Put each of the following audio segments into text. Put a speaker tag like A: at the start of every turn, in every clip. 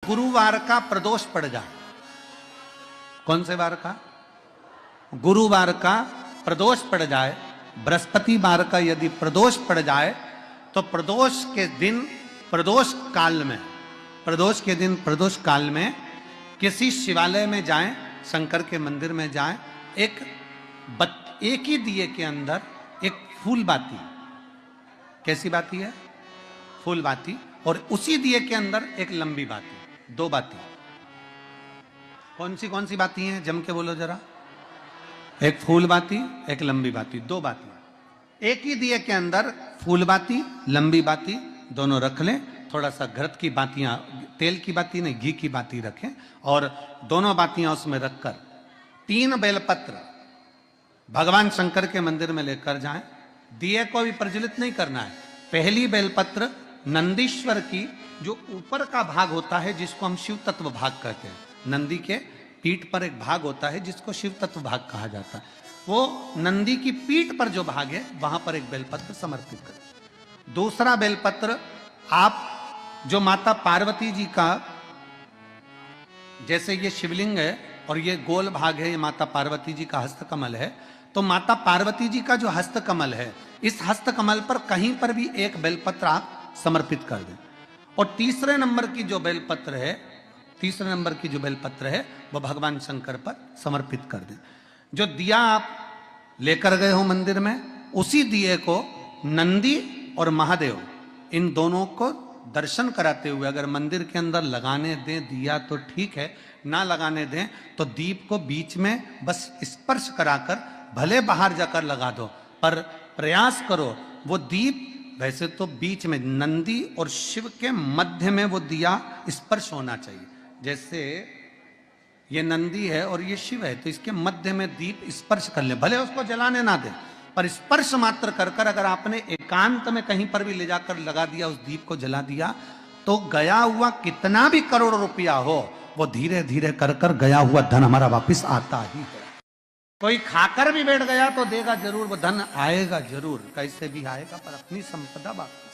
A: गुरुवार का प्रदोष पड़ जाए, कौन से वार का? गुरुवार का प्रदोष पड़ जाए, बृहस्पतिवार का यदि प्रदोष पड़ जाए तो प्रदोष के दिन प्रदोष काल में, प्रदोष के दिन प्रदोष काल में किसी शिवालय में जाएं, शंकर के मंदिर में जाएं, एक ही दिए के अंदर एक फूल बाती, कैसी बाती है? फूल बाती, और उसी दिए के अंदर एक लंबी बाती, दो बाती। कौन सी बाती हैं? जम के बोलो जरा। एक फूल बाती, एक लंबी बाती, दो बाती। एक ही दिए के अंदर फूल बाती, लंबी बाती दोनों रख लें। थोड़ा सा घृत की बातियां, तेल की बाती नहीं, घी की बाती रखें, और दोनों बातियां उसमें रखकर 3 बेलपत्र भगवान शंकर के मंदिर में लेकर जाएं। दिए को भी प्रज्वलित नहीं करना है। पहली बेलपत्र नंदीश्वर की, जो ऊपर का भाग होता है जिसको हम शिव तत्व भाग कहते हैं, नंदी के पीठ पर एक भाग होता है जिसको शिव तत्व भाग कहा जाता है, वो नंदी की पीठ पर जो भाग है वहां पर एक बेलपत्र समर्पित करें। दूसरा बेलपत्र आप जो माता पार्वती जी का, जैसे ये शिवलिंग है और ये गोल भाग है, ये माता पार्वती जी का हस्तकमल है, तो माता पार्वती जी का जो हस्तकमल है, इस हस्तकमल पर कहीं पर भी एक बेलपत्र आप समर्पित कर दें। और तीसरे नंबर की जो बेलपत्र है वो भगवान शंकर पर समर्पित कर दें। जो दिया आप लेकर गए हो मंदिर में, उसी दिए को नंदी और महादेव इन दोनों को दर्शन कराते हुए अगर मंदिर के अंदर लगाने दें दिया तो ठीक है, ना लगाने दें तो दीप को बीच में बस स्पर्श कराकर भले बाहर जाकर लगा दो, पर प्रयास करो वो दीप, वैसे तो बीच में नंदी और शिव के मध्य में वो दिया स्पर्श होना चाहिए। जैसे ये नंदी है और ये शिव है, तो इसके मध्य में दीप स्पर्श कर ले, भले उसको जलाने ना दे, पर स्पर्श मात्र कर कर अगर आपने एकांत में कहीं पर भी ले जाकर लगा दिया, उस दीप को जला दिया, तो गया हुआ कितना भी करोड़ रुपया हो, वो धीरे धीरे कर कर गया हुआ धन हमारा वापिस आता ही है। कोई खाकर भी बैठ गया तो देगा जरूर, वो धन आएगा जरूर, कैसे भी आएगा, पर अपनी संपदा वापिस।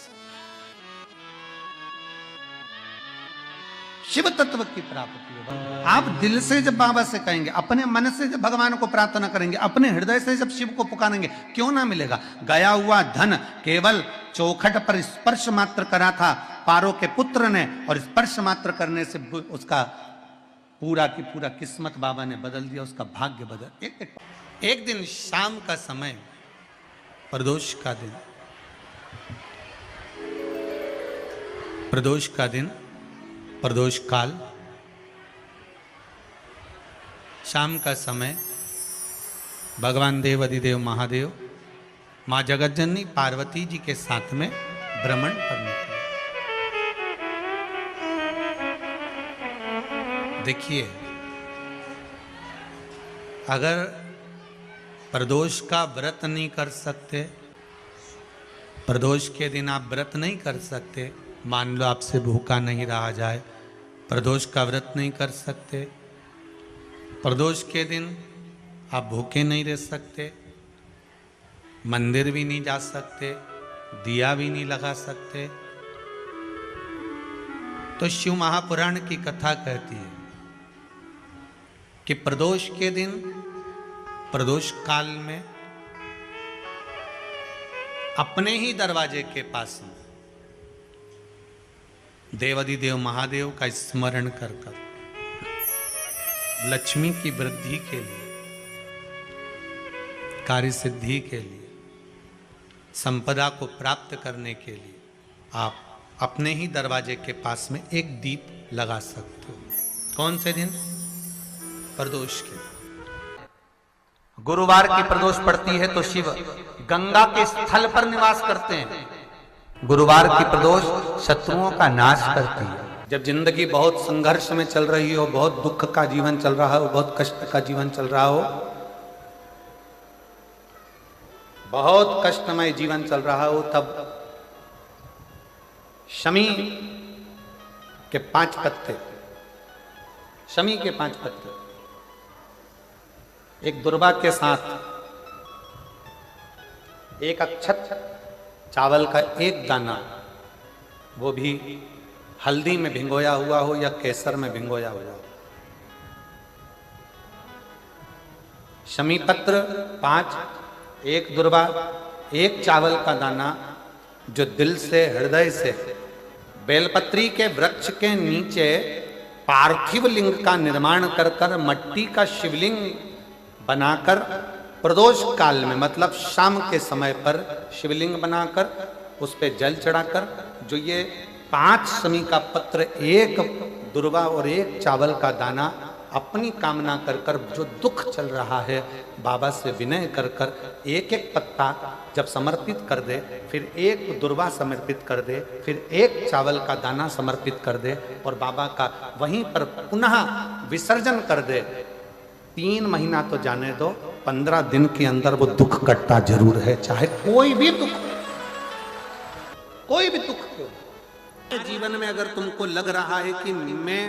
A: शिव तत्व की प्राप्ति होगा। आप दिल से जब बाबा से कहेंगे, अपने मन से जब भगवान को प्रार्थना करेंगे, अपने हृदय से जब शिव को पुकारेंगे, क्यों ना मिलेगा? गया हुआ धन केवल चौखट पर स्पर्श मात्र करा था पारो के पुत्र ने, और स्पर्श मात्र करने से उसका पूरा की पूरा किस्मत बाबा ने बदल दिया, उसका भाग्य बदल। एक दिन शाम का समय, प्रदोष का दिन, प्रदोष काल, शाम का समय, भगवान देव अधिदेव महादेव माँ जगतजननी पार्वती जी के साथ में भ्रमण पर निकले। देखिए, अगर प्रदोष का व्रत नहीं कर सकते, प्रदोष के दिन आप व्रत नहीं कर सकते, मान लो आपसे भूखा नहीं रहा जाए, प्रदोष का व्रत नहीं कर सकते, प्रदोष के दिन आप भूखे नहीं रह सकते, मंदिर भी नहीं जा सकते, दिया भी नहीं लगा सकते, तो शिव महापुराण की कथा कहती है कि प्रदोष के दिन, प्रदोष काल में अपने ही दरवाजे के पास में देवाधिदेव महादेव का स्मरण कर कर लक्ष्मी की वृद्धि के लिए, कार्य सिद्धि के लिए, संपदा को प्राप्त करने के लिए आप अपने ही दरवाजे के पास में एक दीप लगा सकते हो। कौन से दिन? प्रदोष के। गुरुवार की प्रदोष पड़ती है तो शिव गंगा के स्थल पर निवास करते हैं। गुरुवार की प्रदोष शत्रुओं का नाश करती है। जब जिंदगी बहुत संघर्ष में चल रही हो, बहुत दुख का जीवन चल रहा हो, बहुत कष्ट का जीवन चल रहा हो, बहुत कष्टमय जीवन चल रहा हो, तब शमी के 5 पत्ते, शमी के 5 पत्ते एक दुर्वा के साथ, एक अक्षत चावल का एक दाना, वो भी हल्दी में भिंगोया हुआ हो या केसर में भिंगोया हुआ हो। शमी पत्र 5, 1 दुर्वा, 1 चावल का दाना जो दिल से हृदय से बेलपत्री के वृक्ष के नीचे पार्थिव लिंग का निर्माण कर कर मट्टी का शिवलिंग बनाकर प्रदोष काल में मतलब शाम के समय पर शिवलिंग बनाकर उस पे जल चढ़ाकर जो ये 5 शमी का पत्र, 1 दुर्वा और 1 चावल का दाना अपनी कामना कर कर जो दुख चल रहा है बाबा से विनय कर कर एक एक पत्ता जब समर्पित कर दे, फिर 1 दुर्वा समर्पित कर दे, फिर 1 चावल का दाना समर्पित कर दे और बाबा का वहीं पर पुनः विसर्जन कर दे। 3 महीना तो जाने दो, 15 दिन के अंदर वो दुख कटता जरूर है, चाहे कोई भी दुख क्यों। जीवन में अगर तुमको लग रहा है कि मैं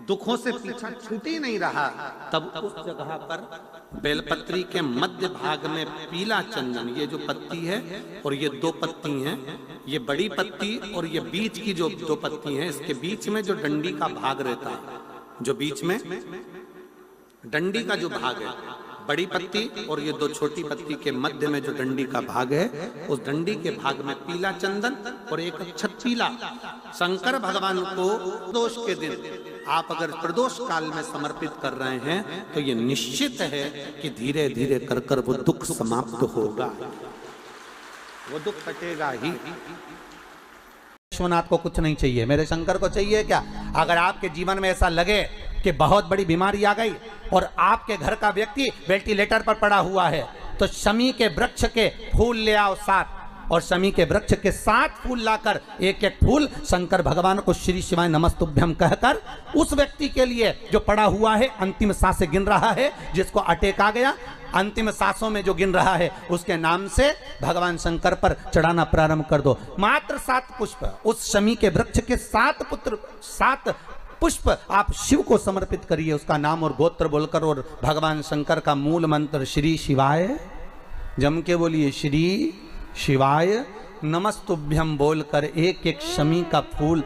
A: दुखों से पीछा छूट ही नहीं रहा, तब उस जगह पर बेलपत्री के मध्य भाग में पीला चंदन, ये जो पत्ती है और ये 2 पत्ती हैं, ये बड़ी पत्ती और ये बीच की जो 2 पत्ती हैं, इसके बीच में जो डंडी का भाग रहता है, जो बीच में डंडी का जो भाग है, बड़ी पत्ती और ये 2 छोटी पत्ती के मध्य में जो डंडी का भाग है, उस डंडी के भाग में पीला चंदन और एक अक्षत पीला शंकर भगवान को प्रदोष के दिन आप अगर प्रदोष काल में समर्पित कर रहे हैं तो ये निश्चित है कि धीरे धीरे कर कर वो दुख समाप्त होगा, वो दुख कटेगा ही। विश्वनाथ को कुछ नहीं चाहिए, मेरे शंकर को चाहिए क्या? अगर आपके जीवन में ऐसा लगे कि बहुत बड़ी बीमारी आ गई और आपके घर का व्यक्ति वेंटिलेटर पर पड़ा हुआ है, तो शमी के वृक्ष के फूल ले आओ 7 और शमी के वृक्ष के 7 फूल लाकर 1-1 फूल शंकर भगवान को श्री शिवाय नमस्तुभ्यम कहकर उस व्यक्ति के लिए जो पड़ा हुआ है, अंतिम सांसें गिन रहा है, जिसको अटैक आ गया, अंतिम सांसों में जो गिन रहा है, उसके नाम से भगवान शंकर पर चढ़ाना प्रारंभ कर दो। मात्र 7 पुष्प उस शमी के वृक्ष के 7 पुष्प आप शिव को समर्पित करिए, उसका नाम और गोत्र बोलकर, और भगवान शंकर का मूल मंत्र श्री शिवाय, जम के बोलिए श्री शिवाय नमस्तुभ्यम बोलकर 1-1 शमी का फूल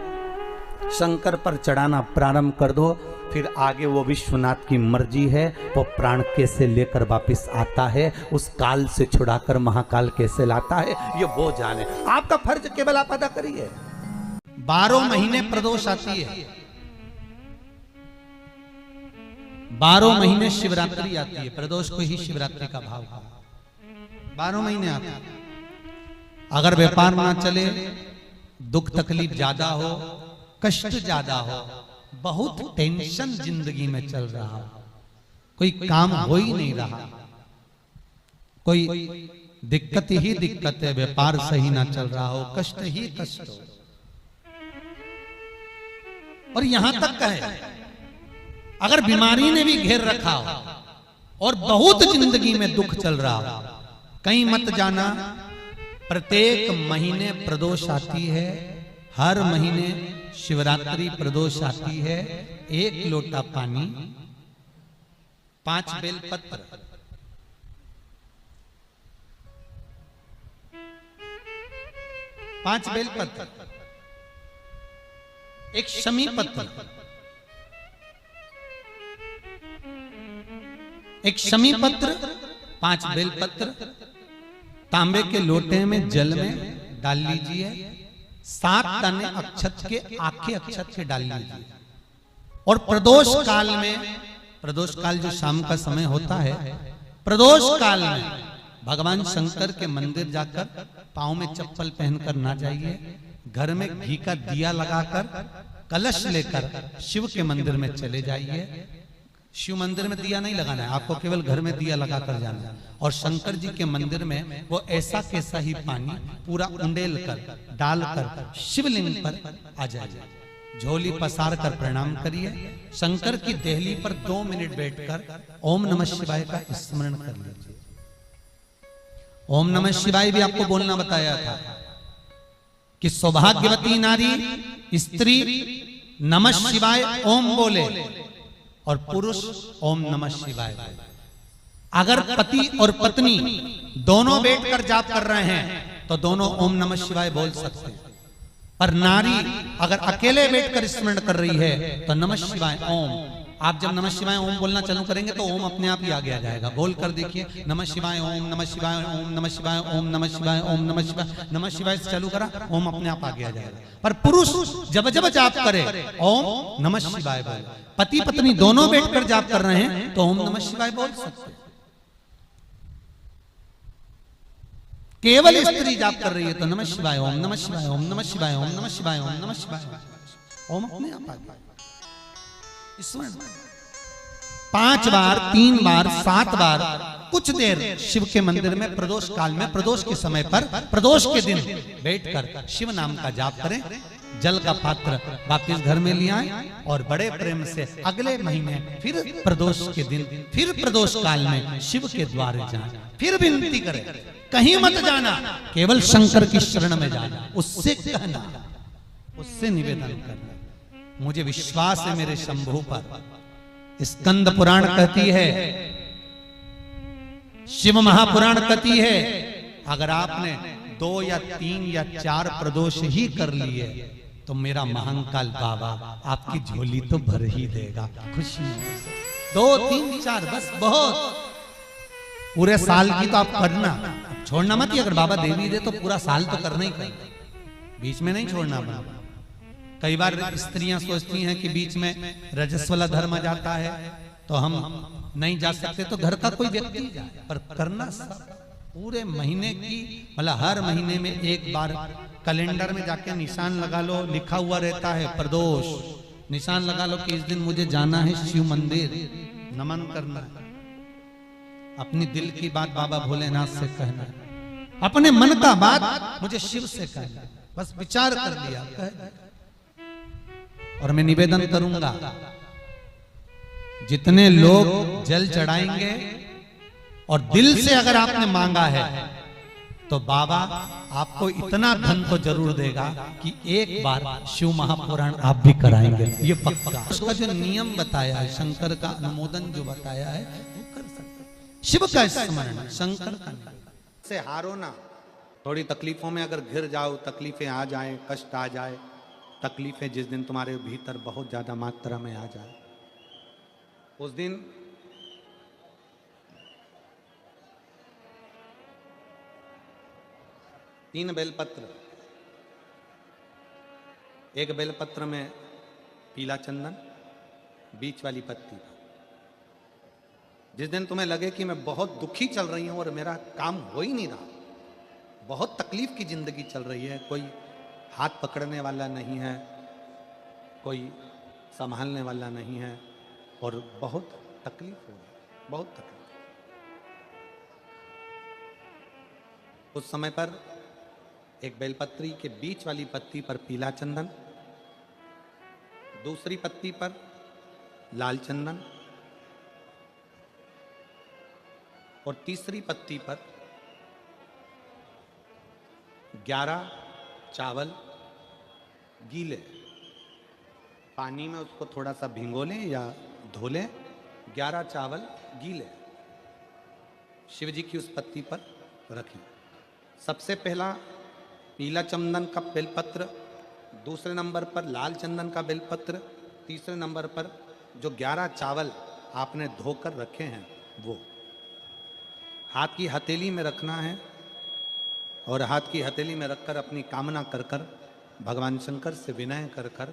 A: शंकर पर चढ़ाना प्रारंभ कर दो। फिर आगे वो विश्वनाथ की मर्जी है, वो प्राण कैसे लेकर वापस आता है, उस काल से छुड़ाकर महाकाल कैसे लाता है, ये वो जाने। आपका फर्ज केवल आप अदा करिए। 12 महीने प्रदोष आती है, 12 महीने शिवरात्रि आती है, प्रदोष को ही शिवरात्रि का भाव है। 12 महीने आते हैं। अगर व्यापार ना चले, दुख तकलीफ ज्यादा हो, कष्ट ज्यादा हो, बहुत टेंशन जिंदगी में चल रहा हो, कोई काम हो ही नहीं रहा, कोई दिक्कत ही दिक्कत है, व्यापार सही ना चल रहा हो, कष्ट ही कष्ट हो, और यहां तक है अगर बीमारी ने भी घेर रखा हो और बहुत जिंदगी में दुख चल रहा हो, कहीं मत जाना। प्रत्येक महीने प्रदोष आती है, हर महीने शिवरात्रि प्रदोष आती है। 1 लोटा पानी, 5 बेलपत्र, 5 बेलपत्र, 1 शमी पत्र, 1 शमी पत्र, 5 बेलपत्र तांबे के लोटे में जल में डाल लीजिए। 7 दाने अक्षत के, आखे अक्षत के डाल लीजिए। और प्रदोष काल में, प्रदोष काल जो शाम का समय होता है, प्रदोष काल में भगवान शंकर के मंदिर जाकर पांव में चप्पल पहनकर ना जाइए, घर में घी का दिया लगाकर कलश लेकर शिव के मंदिर में चले जाइए। शिव मंदिर में दिया नहीं लगाना है आपको, केवल घर में दिया लगाकर जाना है। और शंकर जी के मंदिर में वो ऐसा कैसा ही पानी पूरा उंडेल कर डालकर शिवलिंग पर आ जाए, झोली पसार कर प्रणाम करिए। शंकर की देहली पर 2 मिनट बैठकर ओम नमः शिवाय का स्मरण कर लीजिए। ओम नमः शिवाय भी आपको बोलना बताया था कि सौभाग्यवती नारी स्त्री नमः शिवाय ओम बोले और पुरुष ओम नमः शिवाय। अगर पति और पत्नी दोनों बैठकर जाप कर रहे हैं तो दोनों ओम नमः शिवाय बोल सकते हैं। पर नारी अगर अकेले बैठकर स्मरण कर रही है तो नमः शिवाय ओम, आप जब नमः शिवाय ओम बोलना चालू करेंगे तो ओम अपने आप ही आगे आ जाएगा। बोल कर देखिए, नमः शिवाय ओम, नमः शिवाय ओम, नमः शिवाय ओम, नमः शिवाय ओम, नमः शिवाय, नमः शिवाय से चालू करा, ओम अपने आप आगे आ जाएगा। पर पुरुष जब जब जाप करे ओम नमः शिवाय बोल, पति पत्नी दोनों बैठकर जाप कर रहे हैं तो ओम नमः शिवाय बोल सकते। केवल स्त्री जाप कर रही है तो नमः शिवाय ओम, नमः शिवाय ओम, नमः शिवाय ओम, नमः शिवाय ओम, नमः शिवाय ओम अपने आप आ गया। 5 बार, 3 बार, 7 बार कुछ देर शिव के मंदिर में प्रदोष काल में, प्रदोष के समय पर, प्रदोष के दिन बैठकर शिव नाम का जाप करें। जल का पात्र वापिस घर में ले आए और बड़े प्रेम से अगले महीने फिर प्रदोष के दिन, फिर प्रदोष काल में शिव के द्वारे जाएं, फिर विनती करें, कहीं मत जाना, केवल शंकर की शरण में जाना, उससे कहना, उससे निवेदन करना, मुझे विश्वास है मेरे शंभु पर। स्कंद पुराण कहती है, शिव महापुराण कहती है, अगर आपने 2 या 3 या 4 प्रदोष ही कर लिए तो मेरा महाकाल बाबा आपकी झोली तो भर ही देगा खुशी से। 2, 3, 4 बस बहुत, पूरे साल की तो आप करना, छोड़ना मत ही। अगर बाबा देवी दे तो पूरा साल तो करना ही करना, बीच में नहीं छोड़ना बाबा। कई बार स्त्रियां सोचती हैं कि बीच में रजस्वला धर्म जाता है तो हम नहीं जा सकते, तो घर का कोई व्यक्ति जाए, पर करना पूरे महीने की, मतलब हर महीने में एक बार कैलेंडर में जाके निशान लगा लो, लिखा हुआ रहता है प्रदोष, निशान लगा लो कि इस दिन मुझे जाना है शिव मंदिर, नमन करना है, अपनी दिल की बात बाबा भोलेनाथ से कहना है, अपने मन का बात मुझे शिव से कहना है, बस विचार कर लिया कह। और मैं निवेदन करूंगा, जितने लोग जल चढ़ाएंगे और दिल से अगर आपने मांगा है तो बाबा आपको इतना धन तो जरूर देगा कि एक बार शिव महापुराण आप भी कराएंगे, ये पक्का। उसका जो नियम बताया है, शंकर का अनुमोदन जो बताया है वो कर सकते। शिव का स्मरण, शंकर का से हारो ना। थोड़ी तकलीफों में अगर घिर जाओ, तकलीफें आ जाए, कष्ट आ जाए, तकलीफें जिस दिन तुम्हारे भीतर बहुत ज्यादा मात्रा में आ जाए, उस दिन तीन बेलपत्र, एक बेलपत्र में पीला चंदन, बीच वाली पत्ती। जिस दिन तुम्हें लगे कि मैं बहुत दुखी चल रही हूं और मेरा काम हो ही नहीं रहा, बहुत तकलीफ की जिंदगी चल रही है, कोई हाथ पकड़ने वाला नहीं है, कोई संभालने वाला नहीं है और बहुत तकलीफ हो रही, बहुत तकलीफ। उस समय पर एक बेलपत्री के बीच वाली पत्ती पर पीला चंदन, दूसरी पत्ती पर लाल चंदन और तीसरी पत्ती पर 11 चावल गीले, पानी में उसको थोड़ा सा भिगो लें या धो लें, 11 चावल गीले शिव जी की उस पत्ती पर रखें। सबसे पहला पीला चंदन का बेलपत्र, दूसरे नंबर पर लाल चंदन का बेलपत्र, तीसरे नंबर पर जो 11 चावल आपने धोकर रखे हैं वो हाथ की हथेली में रखना है और हाथ की हथेली में रखकर अपनी कामना कर कर भगवान शंकर से विनय कर कर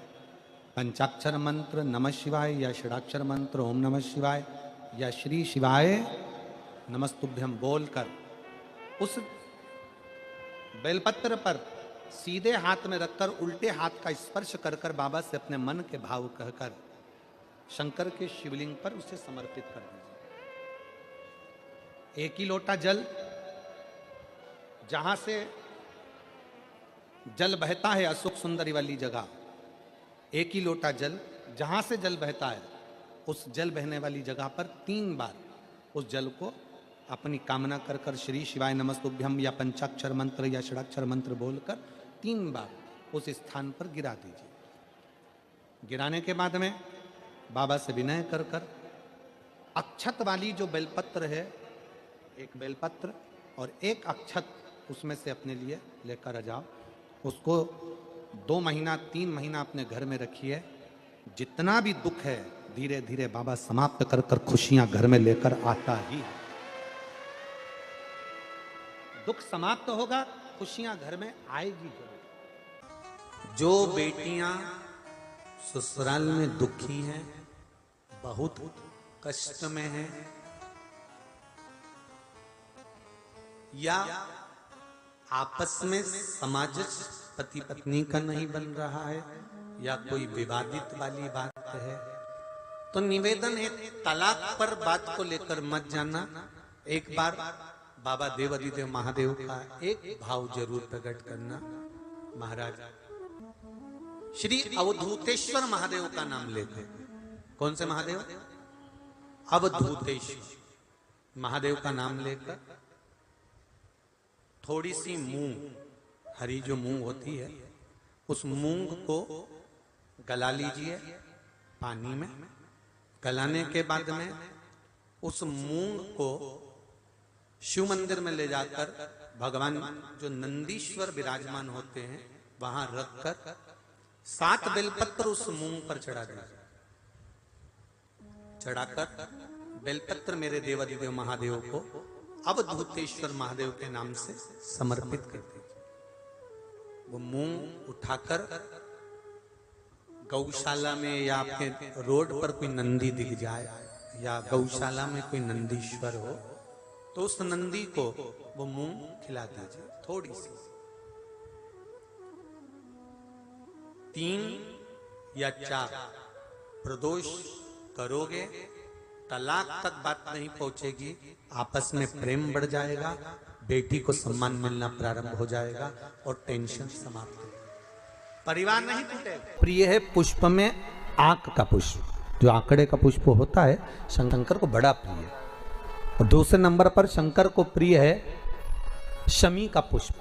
A: पंचाक्षर मंत्र नमः शिवाय या षडाक्षर मंत्र ओम नमः शिवाय या श्री शिवाय नमस्तुभ्यम बोलकर उस बेलपत्र पर सीधे हाथ में रखकर उल्टे हाथ का स्पर्श कर कर बाबा से अपने मन के भाव कहकर शंकर के शिवलिंग पर उसे समर्पित कर दीजिए। एक ही लोटा जल, जहां से जल बहता है अशोक सुंदरी वाली जगह, एक ही लोटा जल, जहां से जल बहता है उस जल बहने वाली जगह पर 3 बार उस जल को अपनी कामना कर कर श्री शिवाय नमस्तुभ्यम या पंचाक्षर मंत्र या षडाक्षर मंत्र बोलकर 3 बार उस स्थान पर गिरा दीजिए। गिराने के बाद में बाबा से विनय कर कर अक्षत वाली जो बेलपत्र है, एक बेलपत्र और एक अक्षत उसमें से अपने लिए लेकर आ जाओ, उसको 2 महीना 3 महीना अपने घर में रखिए, जितना भी दुख है धीरे धीरे बाबा समाप्त कर कर खुशियां घर में लेकर आता ही है। दुख समाप्त होगा, खुशियां घर में आएगी जरूर। जो बेटियां ससुराल में दुखी हैं, बहुत कष्ट में हैं, या आपस में सामंजस्य पति पत्नी का नहीं बन रहा है, या कोई विवादित वाली बात है, तो निवेदन है तलाक पर बात को लेकर मत जाना। एक बार बाबा देवाधिदेव महादेव का एक भाव जरूर प्रकट करना। महाराज श्री अवधूतेश्वर महादेव का नाम लेते हैं। कौन से महादेव? अवधूतेश्वर महादेव का नाम लेकर थोड़ी सी मूंग, हरी जो मूंग होती है, उस मूंग को गला लीजिए पानी में। गलाने के बाद में उस मूंग को शिव मंदिर में ले जाकर भगवान जो नंदीश्वर विराजमान होते हैं वहां रखकर 7 बेलपत्र उस मूंग पर चढ़ा दीजिए। चढ़ाकर बेलपत्र मेरे देवाधिदेव महादेव को अवधूतेश्वर महादेव के नाम से समर्पित कर दीजिए। वो मूंग उठाकर गौशाला में या आपके रोड पर कोई नंदी दिख जाए या गौशाला में कोई नंदीश्वर हो तो उस नंदी को वो मूंग खिला दीजिए थोड़ी सी। 3 या 4 प्रदोष करोगे, तलाक तक बात नहीं पहुंचेगी, आपस में प्रेम बढ़ जाएगा, बेटी को सम्मान मिलना प्रारंभ हो जाएगा और टेंशन समाप्त हो, परिवार नहीं टूटेगा। प्रिय है पुष्प में आंक का पुष्प, जो आंकड़े का पुष्प होता है शंकर को बड़ा प्रिय है। और दूसरे नंबर पर शंकर को प्रिय है शमी का पुष्प,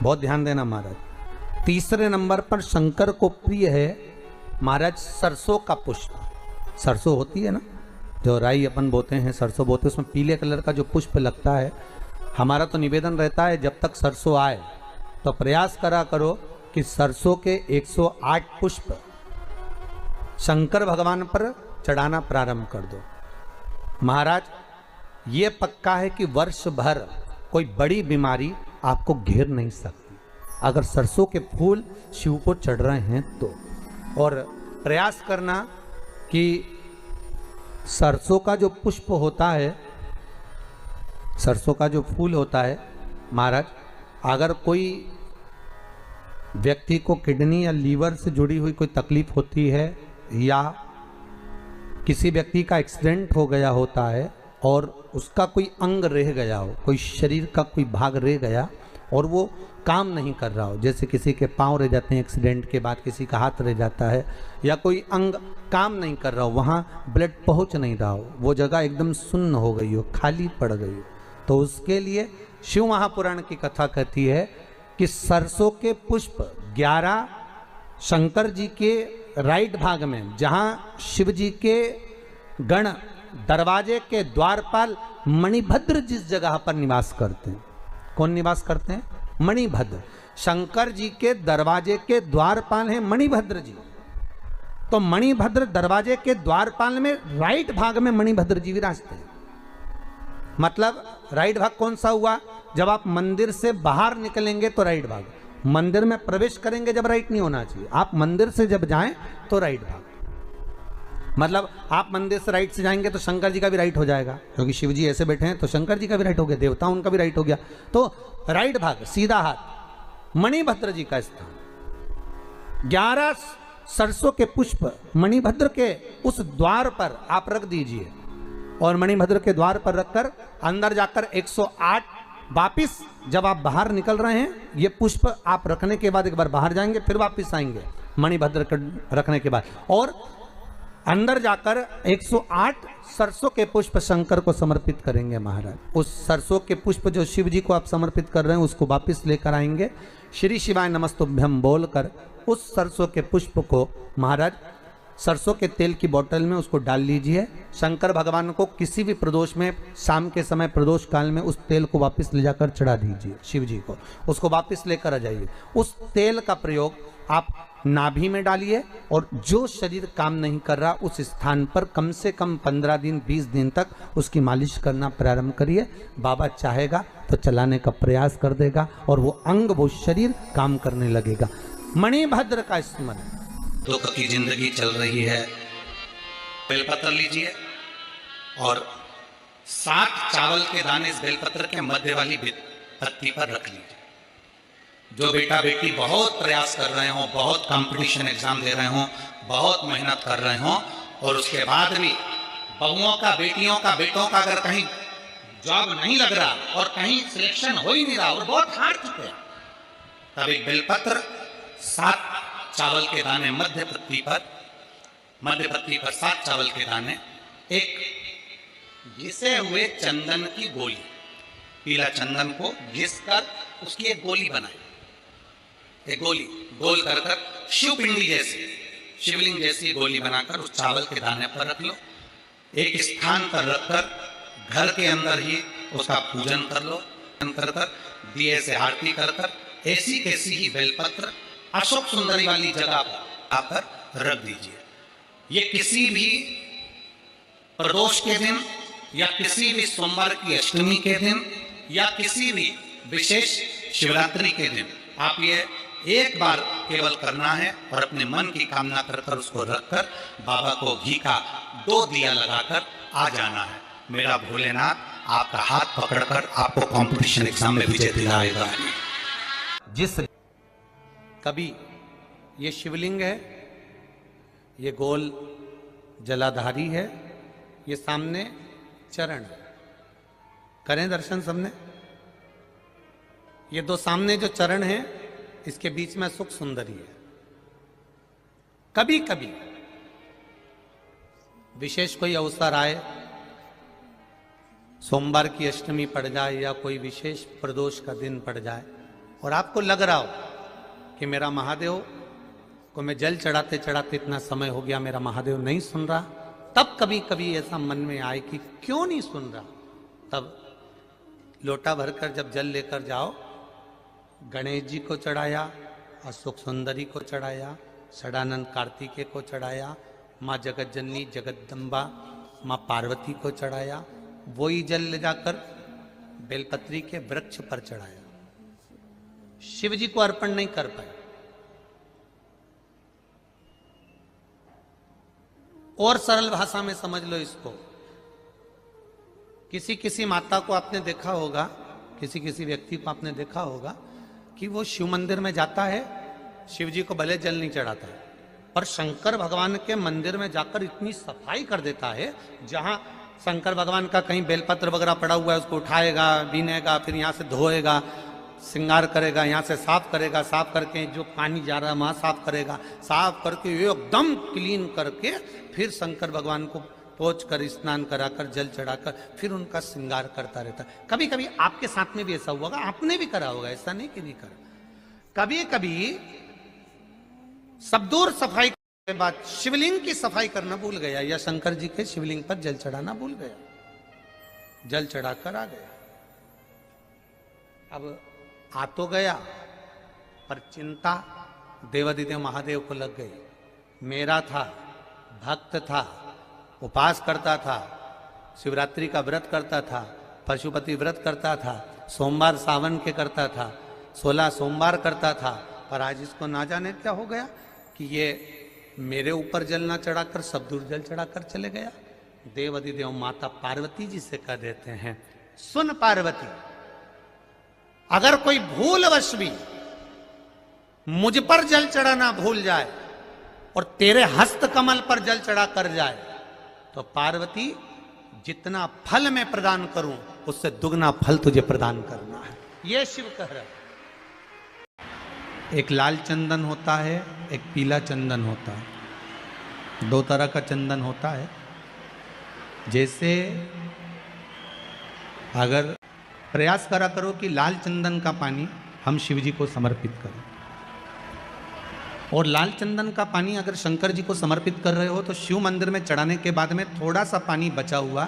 A: बहुत ध्यान देना महाराज। तीसरे नंबर पर शंकर को प्रिय है महाराज सरसों का पुष्प। सरसों होती है ना, जो राई अपन बोते हैं, सरसों बोते हैं, उसमें पीले कलर का जो पुष्प लगता है। हमारा तो निवेदन रहता है जब तक सरसों आए तो प्रयास करा करो कि सरसों के 108 पुष्प शंकर भगवान पर चढ़ाना प्रारंभ कर दो। महाराज ये पक्का है कि वर्ष भर कोई बड़ी बीमारी आपको घेर नहीं सकती अगर सरसों के फूल शिव को चढ़ रहे हैं तो। और प्रयास करना कि सरसों का जो पुष्प होता है, सरसों का जो फूल होता है महाराज, अगर कोई व्यक्ति को किडनी या लीवर से जुड़ी हुई कोई तकलीफ होती है या किसी व्यक्ति का एक्सीडेंट हो गया होता है और उसका कोई अंग रह गया हो, कोई शरीर का कोई भाग रह गया और वो काम नहीं कर रहा हो, जैसे किसी के पांव रह जाते हैं एक्सीडेंट के बाद, किसी का हाथ रह जाता है, या कोई अंग काम नहीं कर रहा हो, वहाँ ब्लड पहुँच नहीं रहा हो, वो जगह एकदम सुन्न हो गई हो, खाली पड़ गई हो, तो उसके लिए शिव महापुराण की कथा कहती है कि सरसों के पुष्प 11 शंकर जी के राइट भाग में, जहाँ शिव जी के गण दरवाजे के द्वारपाल मणिभद्र जिस जगह पर निवास करते हैं, कौन निवास करते हैं? मणिभद्र। शंकर जी के दरवाजे के द्वारपाल हैं मणिभद्र जी। तो मणिभद्र दरवाजे के द्वारपाल में राइट भाग में मणिभद्र जी विराजते हैं। मतलब राइट भाग कौन सा हुआ? जब आप मंदिर से बाहर निकलेंगे तो राइट भाग, मंदिर में प्रवेश करेंगे जब राइट नहीं होना चाहिए, आप मंदिर से जब जाएं तो राइट भाग। मतलब आप मंदिर से राइट से जाएंगे तो शंकर जी का भी राइट हो जाएगा, क्योंकि शिव जी ऐसे बैठे हैं तो शंकर जी का भी राइट हो गया, देवता उनका भी राइट हो गया, तो राइट भाग सीधा हाथ मणिभद्र जी का स्थान। 11 सरसों के पुष्प मणिभद्र के उस द्वार पर आप रख दीजिए और मणिभद्र के द्वार पर रखकर अंदर जाकर 108 वापिस जब आप बाहर निकल रहे हैं, ये पुष्प आप रखने के बाद एक बार बाहर जाएंगे, फिर वापिस आएंगे मणिभद्र रखने के बाद, और अंदर जाकर 108 सरसों के पुष्प शंकर को समर्पित करेंगे महाराज। उस सरसों के पुष्प जो शिव जी को आप समर्पित कर रहे हैं उसको वापिस लेकर आएंगे, श्री शिवाय नमस्तुभ्यम बोलकर उस सरसों के पुष्प को महाराज सरसों के तेल की बोतल में उसको डाल लीजिए। शंकर भगवान को किसी भी प्रदोष में, शाम के समय प्रदोष काल में उस तेल को वापस ले जाकर चढ़ा दीजिए शिव जी को, उसको वापस लेकर आ जाइए। उस तेल का प्रयोग आप नाभि में डालिए और जो शरीर काम नहीं कर रहा उस स्थान पर कम से कम 15 दिन 20 दिन तक उसकी मालिश करना प्रारंभ करिए। बाबा चाहेगा तो चलाने का प्रयास कर देगा और वो अंग वो शरीर काम करने लगेगा। मणिभद्र का स्मरण।
B: दुख की जिंदगी चल रही है, बेलपत्र लीजिए और 7 चावल के दाने इस बेलपत्र के मध्य वाली पत्ती पर रख लीजिए। जो बेटा बेटी बहुत प्रयास कर रहे हो, बहुत कंपटीशन एग्जाम दे रहे हो, बहुत मेहनत कर रहे हो और उसके बाद भी बहुओं का, बेटियों का, बेटों का अगर कहीं जॉब नहीं लग रहा और कहीं सिलेक्शन हो ही नहीं रहा और बहुत हार चुके हैं, तब एक बेलपत्र 7 चावल के दाने मध्य पत्ती पर 7 चावल के दाने, एक घिसे हुए चंदन की गोली, पीला चंदन को घिस कर उसकी एक गोली बनाए। एक गोली गोल कर शिव पिंडी जैसी, शिवलिंग जैसी गोली बनाकर उस चावल के दाने पर रख लो। एक स्थान पर रखकर घर के अंदर ही उसका पूजन कर लो। कर दिए से आरती कर ऐसी कैसी ही बेलपत्र अशोक सुंदरी वाली जगह पर आकर रख दीजिए। ये किसी भी प्रदोष के दिन या किसी भी सोमवार की अष्टमी के दिन या किसी भी विशेष शिवरात्रि के दिन आप ये एक बार केवल करना है और अपने मन की कामना कर उसको रखकर बाबा को घी का 2 दिया लगाकर आ जाना है। मेरा भोलेनाथ आपका हाथ पकड़कर आपको कंपटीशन एग्जाम में विजय दिलाएगा।
A: जिस कभी ये शिवलिंग है, ये गोल जलाधारी है, ये सामने चरण, करें दर्शन सबने। ये 2 सामने जो चरण है इसके बीच में सुख सुंदरी है। कभी कभी विशेष कोई अवसर आए, सोमवार की अष्टमी पड़ जाए या कोई विशेष प्रदोष का दिन पड़ जाए और आपको लग रहा हो कि मेरा महादेव को मैं जल चढ़ाते चढ़ाते इतना समय हो गया, मेरा महादेव नहीं सुन रहा, तब कभी कभी ऐसा मन में आए कि क्यों नहीं सुन रहा, तब लोटा भरकर जब जल लेकर जाओ, गणेश जी को चढ़ाया, अशोक सुंदरी को चढ़ाया, षडानंद कार्तिकेय को चढ़ाया, माँ जगत जननी जगदम्बा माँ पार्वती को चढ़ाया, वही जल ले जाकर बेलपत्री के वृक्ष पर चढ़ाया। शिव जी को अर्पण नहीं कर पाए। और सरल भाषा में समझ लो इसको, किसी किसी माता को आपने देखा होगा, किसी किसी व्यक्ति को आपने देखा होगा कि वो शिव मंदिर में जाता है, शिव जी को भले जल नहीं चढ़ाता है, पर शंकर भगवान के मंदिर में जाकर इतनी सफाई कर देता है, जहां शंकर भगवान का कहीं बेलपत्र वगैरह पड़ा हुआ है उसको उठाएगा, बीनेगा, फिर यहाँ से धोएगा, श्रृंगार करेगा, यहाँ से साफ करेगा, साफ करके जो पानी जा रहा है वहां साफ करेगा, साफ करके एकदम क्लीन करके फिर शंकर भगवान को पोंछ कर स्नान कराकर जल चढ़ाकर फिर उनका श्रृंगार करता रहता है। कभी कभी आपके साथ में भी ऐसा हुआ होगा, आपने भी करा होगा, ऐसा नहीं कि नहीं करा। कभी कभी सब दूर सफाई के बाद शिवलिंग की सफाई करना भूल गया या शंकर जी के शिवलिंग पर जल चढ़ाना भूल गया, जल चढ़ाकर आ गया। अब आ तो गया पर चिंता देवादिदेव महादेव को लग गई। मेरा था, भक्त था, उपास करता था, शिवरात्रि का व्रत करता था, पशुपति व्रत करता था, सोमवार सावन के करता था, 16 सोमवार करता था, पर आज इसको ना जाने क्या हो गया कि ये मेरे ऊपर जल ना चढ़ाकर सब दूर जल चढ़ाकर चले गया। देवादिदेव माता पार्वती जी से कह देते हैं, सुन पार्वती, अगर कोई भूलवश भी मुझ पर जल चढ़ाना भूल जाए और तेरे हस्त कमल पर जल चढ़ा कर जाए तो पार्वती जितना फल मैं प्रदान करूं उससे दुगना फल तुझे प्रदान करना है। यह शिव कह रहा है। एक लाल चंदन होता है, एक पीला चंदन होता है, 2 तरह का चंदन होता है। जैसे अगर प्रयास करा करो कि लाल चंदन का पानी हम शिव जी को समर्पित करें, और लाल चंदन का पानी अगर शंकर जी को समर्पित कर रहे हो तो शिव मंदिर में चढ़ाने के बाद में थोड़ा सा पानी बचा हुआ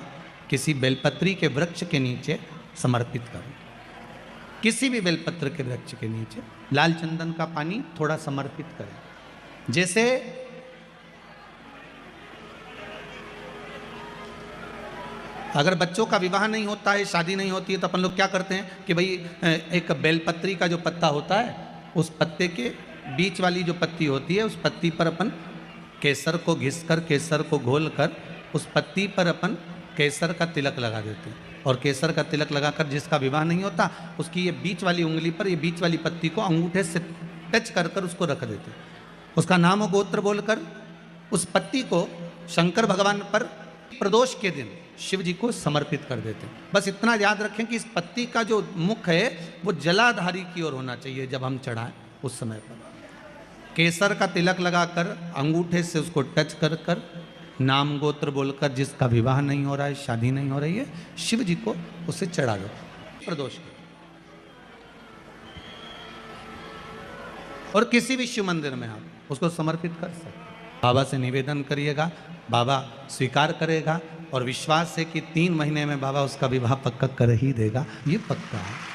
A: किसी बेलपत्री के वृक्ष के नीचे समर्पित करो। किसी भी बेलपत्र के वृक्ष के नीचे लाल चंदन का पानी थोड़ा समर्पित करें। जैसे अगर बच्चों का विवाह नहीं होता है, शादी नहीं होती है, तो अपन लोग क्या करते हैं कि भाई एक बेलपत्री का जो पत्ता होता है, उस पत्ते के बीच वाली जो पत्ती होती है, उस पत्ती पर अपन केसर को घिस कर, केसर को घोल कर, उस पत्ती पर अपन केसर का तिलक लगा देते हैं। और केसर का तिलक लगाकर जिसका विवाह नहीं होता, उसकी ये बीच वाली उंगली पर, ये बीच वाली पत्ती को अंगूठे से टच कर कर उसको रख देते हैं। उसका नाम और गोत्र बोलकर उस पत्ती को शंकर भगवान पर प्रदोष के दिन शिव जी को समर्पित कर देते हैं। बस इतना याद रखें कि इस पत्ती का जो मुख है वो जलाधारी की ओर होना चाहिए। जब हम चढ़ाएं उस समय पर केसर का तिलक लगाकर अंगूठे से उसको टच कर कर नाम गोत्र बोलकर, जिसका विवाह नहीं हो रहा है, शादी नहीं हो रही है, शिव जी को उसे चढ़ा दो प्रदोष के। और किसी भी शिव मंदिर में आप उसको समर्पित कर सकते हैं। बाबा से निवेदन करिएगा, बाबा स्वीकार करेगा और विश्वास है कि 3 महीने में बाबा उसका विवाह पक्का कर ही देगा। ये पक्का है।